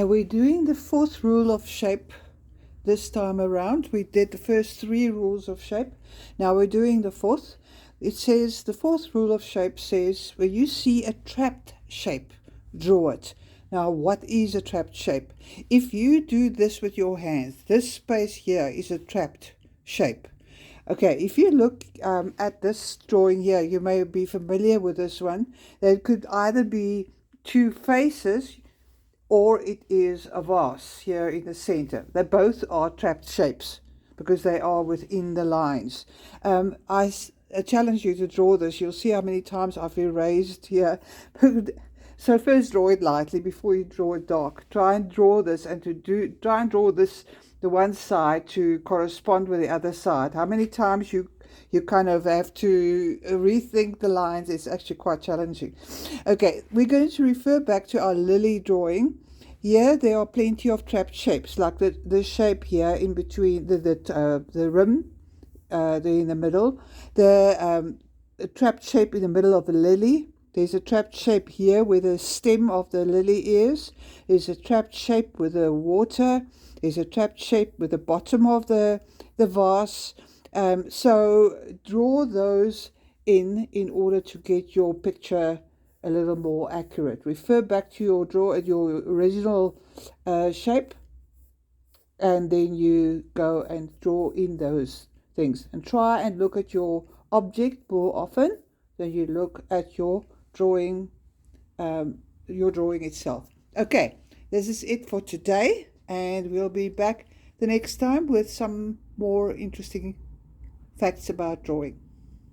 We're doing the fourth rule of shape this time around. We did the first three rules of shape. Now we're doing the fourth. It says, the fourth rule of shape says, where you see a trapped shape, draw it. Now, what is a trapped shape? If you do this with your hands, this space here is a trapped shape. Okay, if you look at this drawing here, you may be familiar with this one. There could either be two faces or it is a vase here in the center. They both are trapped shapes because they are within the lines. I challenge you to draw this. You'll see how many times I've erased here. So first draw it lightly before you draw it dark. Try and draw this and try and draw this, the one side to correspond with the other side. How many times you kind of have to rethink the lines. It's actually quite challenging. Okay, we're going to refer back to our lily drawing. Here there are plenty of trapped shapes, like the shape here in between the rim, there in the middle, the trapped shape in the middle of the lily. There's a trapped shape here where the stem of the lily is. There's a trapped shape with the water. There's a trapped shape with the bottom of the vase. So draw those in order to get your picture a little more accurate. Refer back to your original shape, and then you go and draw in those things. And try and look at your object more often than you look at your drawing itself. Okay, this is it for today, and we'll be back the next time with some more interesting facts about drawing.